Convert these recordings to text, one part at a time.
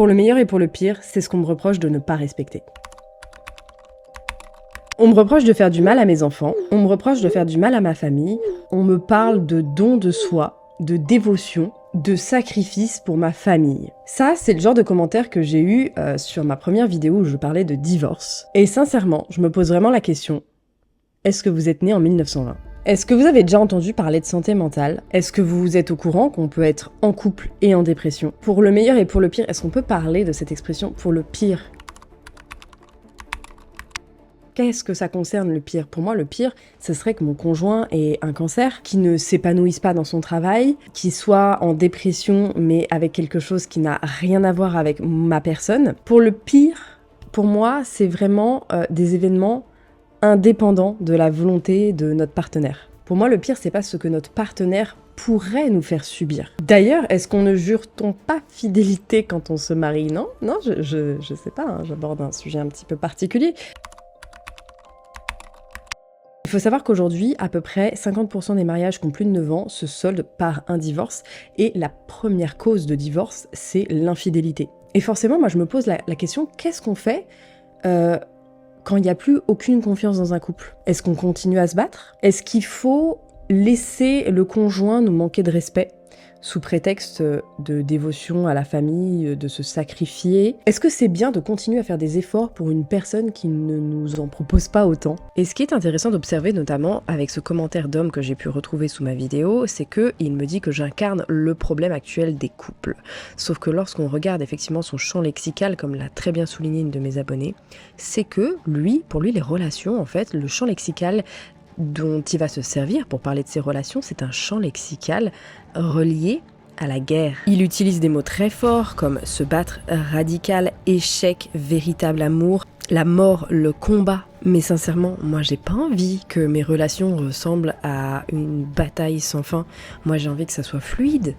Pour le meilleur et pour le pire, c'est ce qu'on me reproche de ne pas respecter. On me reproche de faire du mal à mes enfants, on me reproche de faire du mal à ma famille, on me parle de don de soi, de dévotion, de sacrifice pour ma famille. Ça, c'est le genre de commentaires que j'ai eu sur ma première vidéo où je parlais de divorce. Et sincèrement, je me pose vraiment la question, est-ce que vous êtes né en 1920 ? Est-ce que vous avez déjà entendu parler de santé mentale ? Est-ce que vous êtes au courant qu'on peut être en couple et en dépression ? Pour le meilleur et pour le pire, est-ce qu'on peut parler de cette expression pour le pire ? Qu'est-ce que ça concerne le pire ? Pour moi, le pire, ce serait que mon conjoint ait un cancer, qui ne s'épanouisse pas dans son travail, qui soit en dépression, mais avec quelque chose qui n'a rien à voir avec ma personne. Pour le pire, pour moi, c'est vraiment des événements indépendants de la volonté de notre partenaire. Pour moi, le pire, c'est pas ce que notre partenaire pourrait nous faire subir. D'ailleurs, est-ce qu'on ne jure-t-on pas fidélité quand on se marie ? Non, je sais pas, hein, j'aborde un sujet un petit peu particulier. Il faut savoir qu'aujourd'hui, à peu près 50% des mariages qui ont plus de 9 ans se soldent par un divorce, et la première cause de divorce, c'est l'infidélité. Et forcément, moi je me pose la question, qu'est-ce qu'on fait quand il n'y a plus aucune confiance dans un couple ? Est-ce qu'on continue à se battre ? Est-ce qu'il faut laisser le conjoint nous manquer de respect sous prétexte de dévotion à la famille, de se sacrifier ? Est-ce que c'est bien de continuer à faire des efforts pour une personne qui ne nous en propose pas autant ? Et ce qui est intéressant d'observer, notamment avec ce commentaire d'homme que j'ai pu retrouver sous ma vidéo, c'est qu'il me dit que j'incarne le problème actuel des couples. Sauf que lorsqu'on regarde effectivement son champ lexical, comme l'a très bien souligné une de mes abonnées, c'est que pour lui, les relations, en fait, le champ lexical dont il va se servir pour parler de ses relations, c'est un champ lexical relié à la guerre. Il utilise des mots très forts comme se battre, radical, échec, véritable amour, la mort, le combat. Mais sincèrement, moi j'ai pas envie que mes relations ressemblent à une bataille sans fin. Moi j'ai envie que ça soit fluide.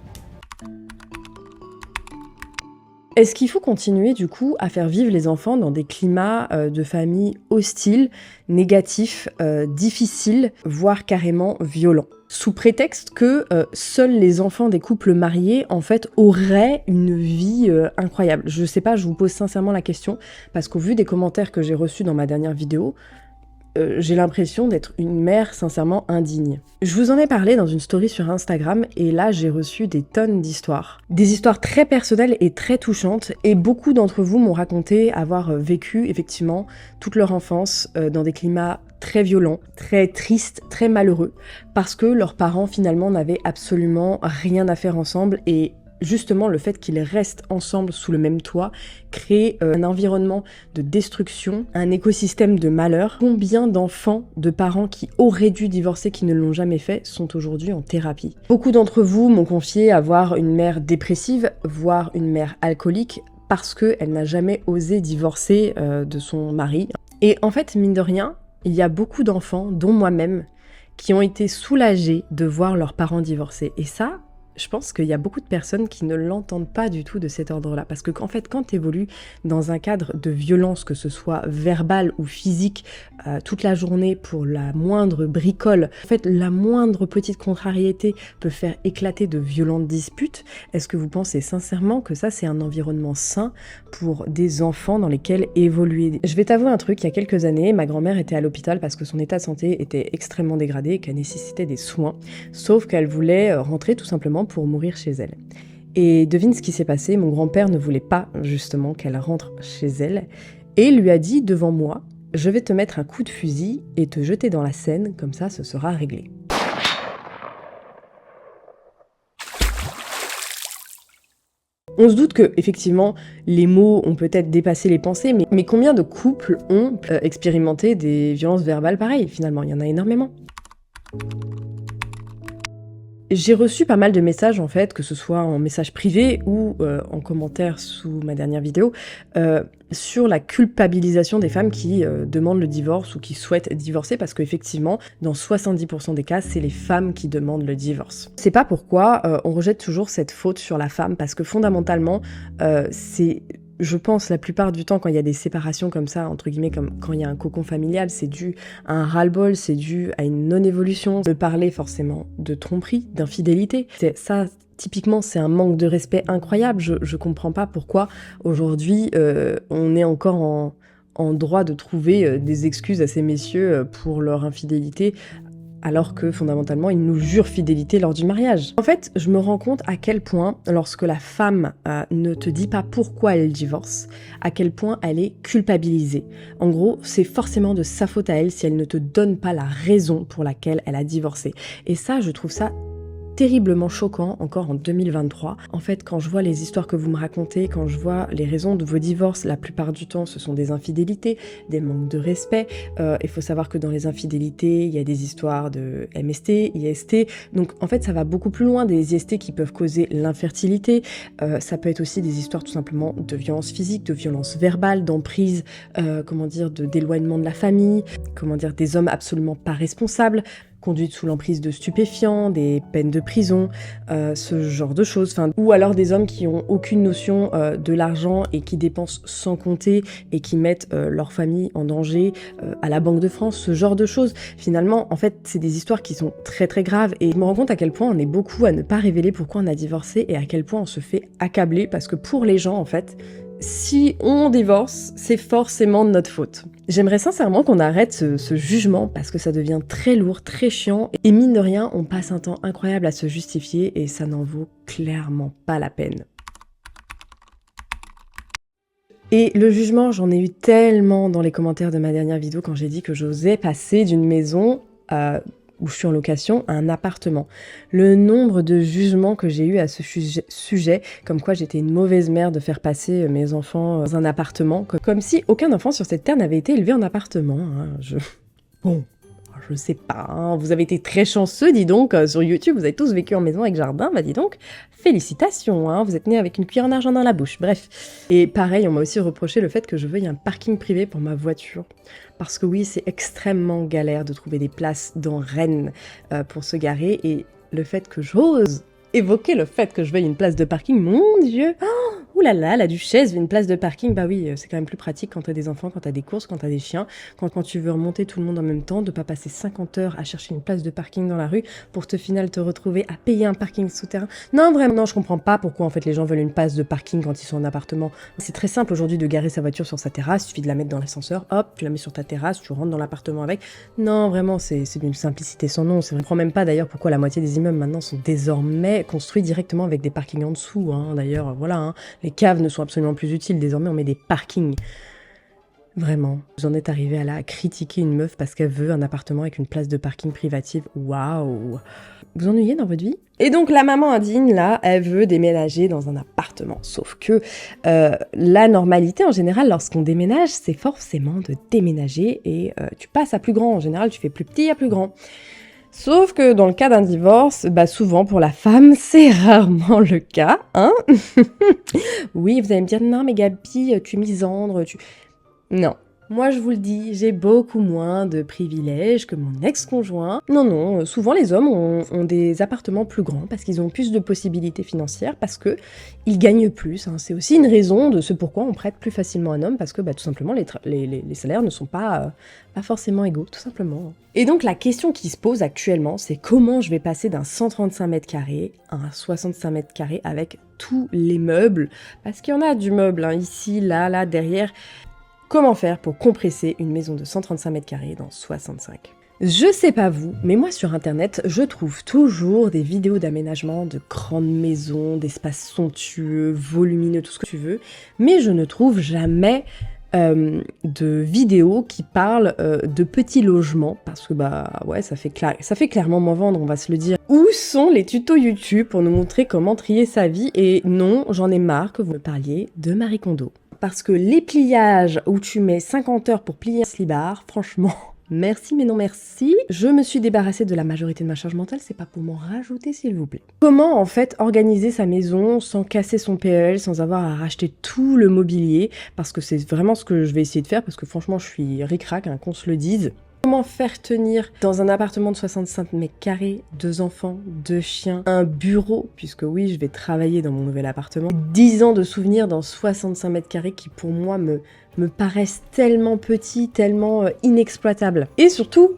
Est-ce qu'il faut continuer du coup à faire vivre les enfants dans des climats de famille hostiles, négatifs, difficiles, voire carrément violents ? Sous prétexte que seuls les enfants des couples mariés en fait auraient une vie incroyable. Je sais pas, je vous pose sincèrement la question parce qu'au vu des commentaires que j'ai reçus dans ma dernière vidéo, j'ai l'impression d'être une mère sincèrement indigne. Je vous en ai parlé dans une story sur Instagram et là j'ai reçu des tonnes d'histoires. Des histoires très personnelles et très touchantes et beaucoup d'entre vous m'ont raconté avoir vécu effectivement toute leur enfance dans des climats très violents, très tristes, très malheureux parce que leurs parents finalement n'avaient absolument rien à faire ensemble et justement, le fait qu'ils restent ensemble sous le même toit crée un environnement de destruction, un écosystème de malheur. Combien d'enfants, de parents qui auraient dû divorcer, qui ne l'ont jamais fait, sont aujourd'hui en thérapie ? Beaucoup d'entre vous m'ont confié avoir une mère dépressive, voire une mère alcoolique, parce qu'elle n'a jamais osé divorcer de son mari. Et en fait, mine de rien, il y a beaucoup d'enfants, dont moi-même, qui ont été soulagés de voir leurs parents divorcer. Et ça, je pense qu'il y a beaucoup de personnes qui ne l'entendent pas du tout de cet ordre-là. Parce que, en fait, quand tu évolues dans un cadre de violence, que ce soit verbale ou physique, toute la journée pour la moindre bricole, en fait, la moindre petite contrariété peut faire éclater de violentes disputes. Est-ce que vous pensez sincèrement que ça, c'est un environnement sain pour des enfants dans lesquels évoluer ? Je vais t'avouer un truc, il y a quelques années, ma grand-mère était à l'hôpital parce que son état de santé était extrêmement dégradé et qu'elle nécessitait des soins. Sauf qu'elle voulait rentrer tout simplement pour mourir chez elle. Et devine ce qui s'est passé, mon grand-père ne voulait pas justement qu'elle rentre chez elle et lui a dit devant moi, je vais te mettre un coup de fusil et te jeter dans la Seine, comme ça ce sera réglé. On se doute que, effectivement, les mots ont peut-être dépassé les pensées, mais combien de couples ont expérimenté des violences verbales pareilles ? Finalement, il y en a énormément. J'ai reçu pas mal de messages en fait, que ce soit en message privé ou en commentaire sous ma dernière vidéo, sur la culpabilisation des femmes qui demandent le divorce ou qui souhaitent divorcer parce qu'effectivement, dans 70% des cas, c'est les femmes qui demandent le divorce. C'est pas pourquoi on rejette toujours cette faute sur la femme parce que fondamentalement, c'est... Je pense la plupart du temps quand il y a des séparations comme ça, entre guillemets, comme quand il y a un cocon familial, c'est dû à un ras-le-bol, c'est dû à une non-évolution. De parler forcément de tromperie, d'infidélité. Ça, typiquement, c'est un manque de respect incroyable. Je comprends pas pourquoi aujourd'hui on est encore en droit de trouver des excuses à ces messieurs pour leur infidélité, alors que fondamentalement, ils nous jurent fidélité lors du mariage. En fait, je me rends compte à quel point, lorsque la femme ne te dit pas pourquoi elle divorce, à quel point elle est culpabilisée. En gros, c'est forcément de sa faute à elle si elle ne te donne pas la raison pour laquelle elle a divorcé. Et ça, je trouve ça terriblement choquant, encore en 2023. En fait, quand je vois les histoires que vous me racontez, quand je vois les raisons de vos divorces, la plupart du temps, ce sont des infidélités, des manques de respect. Il faut savoir que dans les infidélités, il y a des histoires de MST, IST. Donc, en fait, ça va beaucoup plus loin des IST qui peuvent causer l'infertilité. Ça peut être aussi des histoires tout simplement de violence physique, de violence verbale, d'emprise, d'éloignement de la famille, des hommes absolument pas responsables, conduite sous l'emprise de stupéfiants, des peines de prison, ce genre de choses. Ou alors des hommes qui ont aucune notion de l'argent et qui dépensent sans compter et qui mettent leur famille en danger à la Banque de France, ce genre de choses. Finalement, en fait, c'est des histoires qui sont très très graves et je me rends compte à quel point on est beaucoup à ne pas révéler pourquoi on a divorcé et à quel point on se fait accabler parce que pour les gens, en fait, si on divorce, c'est forcément de notre faute. J'aimerais sincèrement qu'on arrête ce jugement parce que ça devient très lourd, très chiant et mine de rien, on passe un temps incroyable à se justifier et ça n'en vaut clairement pas la peine. Et le jugement, j'en ai eu tellement dans les commentaires de ma dernière vidéo quand j'ai dit que j'osais passer d'une maison où je suis en location, à un appartement. Le nombre de jugements que j'ai eu à ce sujet, comme quoi j'étais une mauvaise mère de faire passer mes enfants dans un appartement, comme si aucun enfant sur cette terre n'avait été élevé en appartement. Bon, je sais pas, hein. Vous avez été très chanceux, dis donc, sur YouTube, vous avez tous vécu en maison avec jardin, bah dis donc, félicitations, hein, vous êtes nés avec une cuillère en argent dans la bouche, bref. Et pareil, on m'a aussi reproché le fait que je veuille un parking privé pour ma voiture. Parce que oui, c'est extrêmement galère de trouver des places dans Rennes pour se garer, et le fait que j'ose évoquer le fait que je veuille une place de parking, mon Dieu, ouh là là, la duchesse veut une place de parking, bah oui, c'est quand même plus pratique quand t'as des enfants, quand t'as des courses, quand t'as des chiens, quand tu veux remonter tout le monde en même temps, de pas passer 50 heures à chercher une place de parking dans la rue pour te retrouver à payer un parking souterrain. Non, vraiment, non, je comprends pas pourquoi en fait les gens veulent une place de parking quand ils sont en appartement. C'est très simple aujourd'hui de garer sa voiture sur sa terrasse, il suffit de la mettre dans l'ascenseur, hop, tu la mets sur ta terrasse, tu rentres dans l'appartement avec. Non, vraiment, c'est d'une simplicité sans nom. Je comprends même pas d'ailleurs pourquoi la moitié des immeubles maintenant sont désormais construits directement avec des parkings en dessous, hein. D'ailleurs, voilà, hein. Les caves ne sont absolument plus utiles, désormais on met des parkings. Vraiment, vous en êtes arrivé à là à critiquer une meuf parce qu'elle veut un appartement avec une place de parking privative. Waouh! Vous ennuyez dans votre vie? Et donc la maman indigne, là, elle veut déménager dans un appartement. Sauf que la normalité, en général, lorsqu'on déménage, c'est forcément de déménager et tu passes à plus grand. En général, tu fais plus petit à plus grand. Sauf que dans le cas d'un divorce, bah souvent pour la femme, c'est rarement le cas, hein. Oui, vous allez me dire, non mais Gabi, tu misandres, tu... Non. Moi, je vous le dis, j'ai beaucoup moins de privilèges que mon ex-conjoint. Non, souvent les hommes ont des appartements plus grands parce qu'ils ont plus de possibilités financières, parce qu'ils gagnent plus, hein. C'est aussi une raison de ce pourquoi on prête plus facilement un homme, parce que bah, tout simplement les salaires ne sont pas forcément égaux, tout simplement. Et donc la question qui se pose actuellement, c'est comment je vais passer d'un 135 mètres carrés à un 65 mètres carrés avec tous les meubles, parce qu'il y en a du meuble, hein, ici, là, derrière. Comment faire pour compresser une maison de 135 mètres carrés dans 65? Je sais pas vous, mais moi sur internet, je trouve toujours des vidéos d'aménagement de grandes maisons, d'espaces somptueux, volumineux, tout ce que tu veux, mais je ne trouve jamais de vidéos qui parlent de petits logements, parce que bah ouais, ça fait clairement moins vendre, on va se le dire. Où sont les tutos YouTube pour nous montrer comment trier sa vie? Et non, j'en ai marre que vous me parliez de Marie Kondo. Parce que les pliages où tu mets 50 heures pour plier un slibard, franchement, merci mais non merci. Je me suis débarrassée de la majorité de ma charge mentale, c'est pas pour m'en rajouter s'il vous plaît. Comment en fait organiser sa maison sans casser son PEL, sans avoir à racheter tout le mobilier, parce que c'est vraiment ce que je vais essayer de faire, parce que franchement je suis ric-rac, hein, qu'on se le dise. Comment faire tenir dans un appartement de 65 mètres carrés, 2 enfants, 2 chiens, un bureau, puisque oui, je vais travailler dans mon nouvel appartement, 10 ans de souvenirs dans 65 mètres carrés qui pour moi me paraissent tellement petits, tellement inexploitables. Et surtout,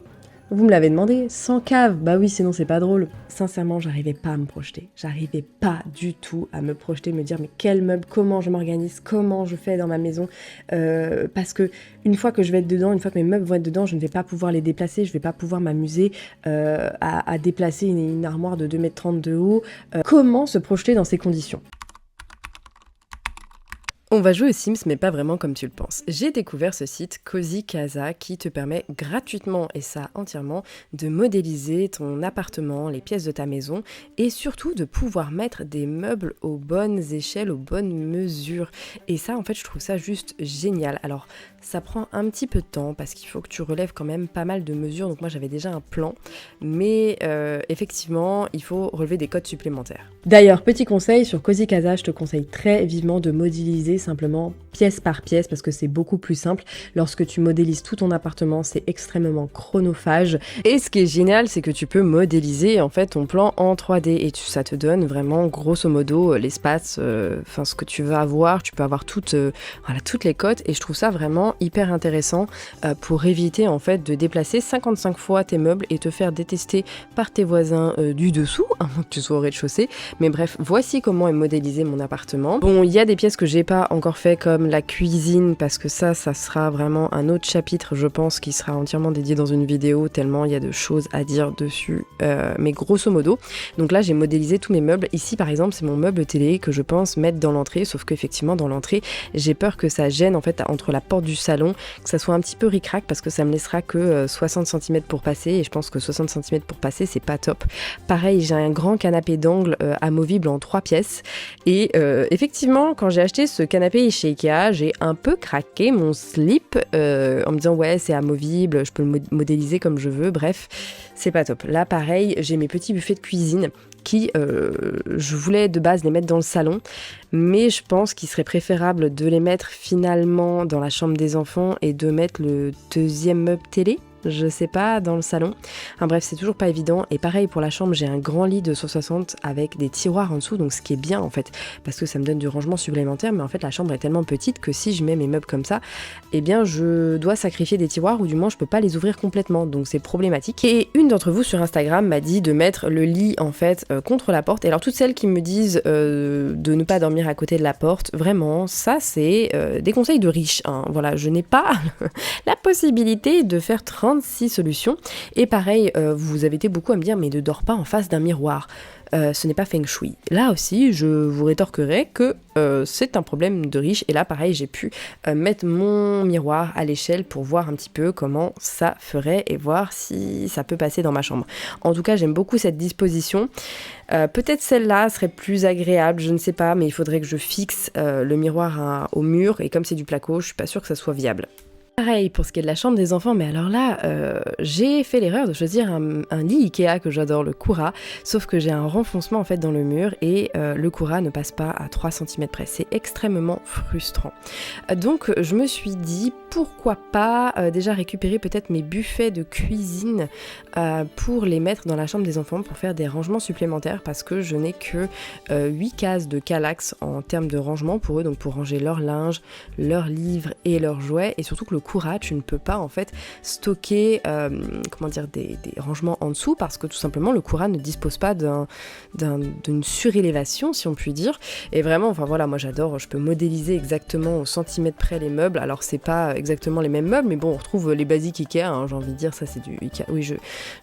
Vous me l'avez demandé, sans cave, bah oui, sinon c'est pas drôle. Sincèrement, j'arrivais pas à me projeter. J'arrivais pas du tout à me projeter, me dire mais quel meuble, comment je m'organise, comment je fais dans ma maison. Parce que une fois que je vais être dedans, une fois que mes meubles vont être dedans, je ne vais pas pouvoir les déplacer, je vais pas pouvoir m'amuser à déplacer une armoire de 2,30 m de haut. Comment se projeter dans ces conditions ? On va jouer aux Sims, mais pas vraiment comme tu le penses. J'ai découvert ce site Cozy Casa qui te permet gratuitement, et ça entièrement, de modéliser ton appartement, les pièces de ta maison, et surtout de pouvoir mettre des meubles aux bonnes échelles, aux bonnes mesures. Et ça, en fait, je trouve ça juste génial. Alors, ça prend un petit peu de temps parce qu'il faut que tu relèves quand même pas mal de mesures. Donc moi, j'avais déjà un plan, mais effectivement, il faut relever des codes supplémentaires. D'ailleurs, petit conseil sur Cozy Casa, je te conseille très vivement de modéliser simplement pièce par pièce parce que c'est beaucoup plus simple. Lorsque tu modélises tout ton appartement, c'est extrêmement chronophage. Et ce qui est génial, c'est que tu peux modéliser en fait ton plan en 3D et ça te donne vraiment grosso modo l'espace, ce que tu veux avoir. Tu peux avoir toutes les cotes et je trouve ça vraiment hyper intéressant pour éviter en fait de déplacer 55 fois tes meubles et te faire détester par tes voisins du dessous, à moins que tu sois au rez-de-chaussée. Mais bref, voici comment est modélisé mon appartement. Bon, il y a des pièces que j'ai pas encore fait comme la cuisine parce que ça sera vraiment un autre chapitre, je pense, qui sera entièrement dédié dans une vidéo tellement il y a de choses à dire dessus. Mais grosso modo, donc là j'ai modélisé tous mes meubles. Ici par exemple, c'est mon meuble télé que je pense mettre dans l'entrée, sauf qu'effectivement dans l'entrée, j'ai peur que ça gêne en fait entre la porte du salon, que ça soit un petit peu ric-rac parce que ça me laissera que 60 cm pour passer et je pense que 60 cm pour passer c'est pas top. Pareil, j'ai un grand canapé d'angle amovible en 3 pièces et effectivement quand j'ai acheté ce canapé chez Ikea, j'ai un peu craqué mon slip en me disant ouais c'est amovible, je peux le modéliser comme je veux, bref c'est pas top. Là pareil, j'ai mes petits buffets de cuisine qui, je voulais de base les mettre dans le salon, mais je pense qu'il serait préférable de les mettre finalement dans la chambre des enfants et de mettre le deuxième meuble télé, je sais pas, dans le salon. Bref, c'est toujours pas évident. Et pareil pour la chambre, j'ai un grand lit de 160 avec des tiroirs en dessous, donc ce qui est bien en fait, parce que ça me donne du rangement supplémentaire, mais en fait la chambre est tellement petite que si je mets mes meubles comme ça, eh bien je dois sacrifier des tiroirs ou du moins je peux pas les ouvrir complètement, donc c'est problématique. Et une d'entre vous sur Instagram m'a dit de mettre le lit en fait contre la porte. Et alors toutes celles qui me disent de ne pas dormir à côté de la porte, vraiment, ça c'est des conseils de riches, hein. Voilà, je n'ai pas la possibilité de faire 36 solutions. Et pareil, vous avez été beaucoup à me dire mais ne dors pas en face d'un miroir. Ce n'est pas feng shui. Là aussi, je vous rétorquerai que c'est un problème de riche. Et là, pareil, j'ai pu mettre mon miroir à l'échelle pour voir un petit peu comment ça ferait et voir si ça peut passer dans ma chambre. En tout cas, j'aime beaucoup cette disposition. Peut-être celle-là serait plus agréable, je ne sais pas, mais il faudrait que je fixe le miroir au mur. Et comme c'est du placo, je suis pas sûre que ça soit viable. Pareil pour ce qui est de la chambre des enfants, mais alors là, j'ai fait l'erreur de choisir un lit Ikea que j'adore, le Koura, sauf que j'ai un renfoncement en fait dans le mur et le Koura ne passe pas à 3 cm près. C'est extrêmement frustrant. Donc je me suis dit, pourquoi pas déjà récupérer peut-être mes buffets de cuisine pour les mettre dans la chambre des enfants pour faire des rangements supplémentaires parce que je n'ai que 8 cases de Kallax en termes de rangement pour eux, donc pour ranger leur linge, leurs livres et leurs jouets, et surtout que le Koura, tu ne peux pas en fait stocker des rangements en dessous parce que tout simplement le Koura ne dispose pas d'une surélévation si on peut dire, et vraiment enfin voilà, moi j'adore, je peux modéliser exactement au centimètre près les meubles. Alors c'est pas exactement les mêmes meubles mais bon on retrouve les basiques Ikea, hein, j'ai envie de dire, ça c'est du Ikea, oui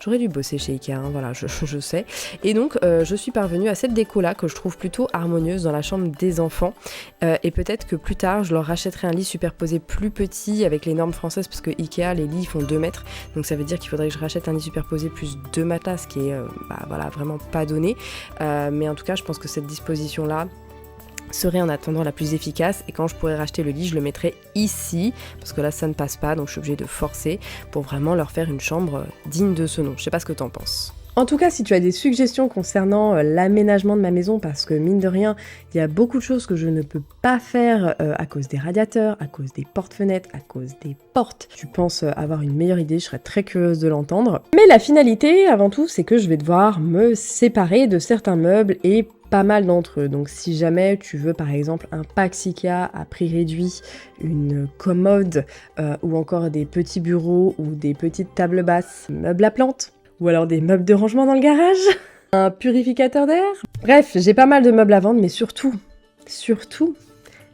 j'aurais dû bosser chez Ikea, hein, voilà je sais, et donc je suis parvenue à cette déco là que je trouve plutôt harmonieuse dans la chambre des enfants, et peut-être que plus tard je leur rachèterai un lit superposé plus petit avec les normes françaises parce que Ikea les lits font 2 mètres, donc ça veut dire qu'il faudrait que je rachète un lit superposé plus 2 matelas, ce qui est vraiment pas donné, mais en tout cas je pense que cette disposition là serait en attendant la plus efficace, et quand je pourrais racheter le lit je le mettrai ici parce que là ça ne passe pas, donc je suis obligée de forcer pour vraiment leur faire une chambre digne de ce nom. Je sais pas ce que t'en penses. En tout cas, si tu as des suggestions concernant l'aménagement de ma maison, parce que mine de rien, il y a beaucoup de choses que je ne peux pas faire à cause des radiateurs, à cause des portes-fenêtres, à cause des portes. Tu penses avoir une meilleure idée, je serais très curieuse de l'entendre. Mais la finalité, avant tout, c'est que je vais devoir me séparer de certains meubles et pas mal d'entre eux. Donc si jamais tu veux par exemple un pack Sika à prix réduit, une commode ou encore des petits bureaux ou des petites tables basses, meubles à plantes ou alors des meubles de rangement dans le garage, un purificateur d'air. Bref, j'ai pas mal de meubles à vendre mais surtout,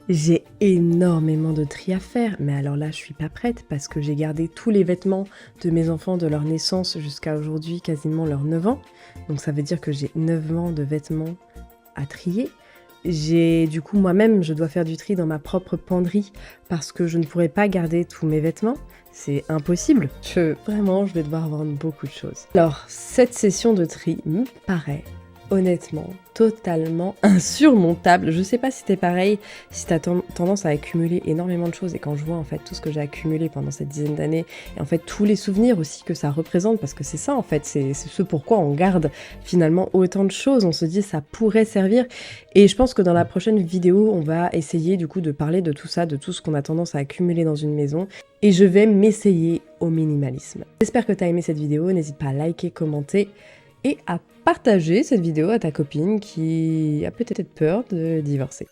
j'ai énormément de tri à faire, mais alors là je suis pas prête parce que j'ai gardé tous les vêtements de mes enfants de leur naissance jusqu'à aujourd'hui, quasiment leurs 9 ans. Donc ça veut dire que j'ai 9 ans de vêtements à trier. Du coup moi-même je dois faire du tri dans ma propre penderie parce que je ne pourrais pas garder tous mes vêtements. C'est impossible. Vraiment, je vais devoir vendre beaucoup de choses. Alors, cette session de tri me paraît honnêtement totalement insurmontable. Je sais pas si t'es pareil, si t'as tendance à accumuler énormément de choses, et quand je vois en fait tout ce que j'ai accumulé pendant cette dizaine d'années, et en fait tous les souvenirs aussi que ça représente, parce que c'est ça en fait, c'est ce pourquoi on garde finalement autant de choses, on se dit ça pourrait servir, et je pense que dans la prochaine vidéo, on va essayer du coup de parler de tout ça, de tout ce qu'on a tendance à accumuler dans une maison, et je vais m'essayer au minimalisme. J'espère que t'as aimé cette vidéo, n'hésite pas à liker, commenter, et à partager cette vidéo à ta copine qui a peut-être peur de divorcer.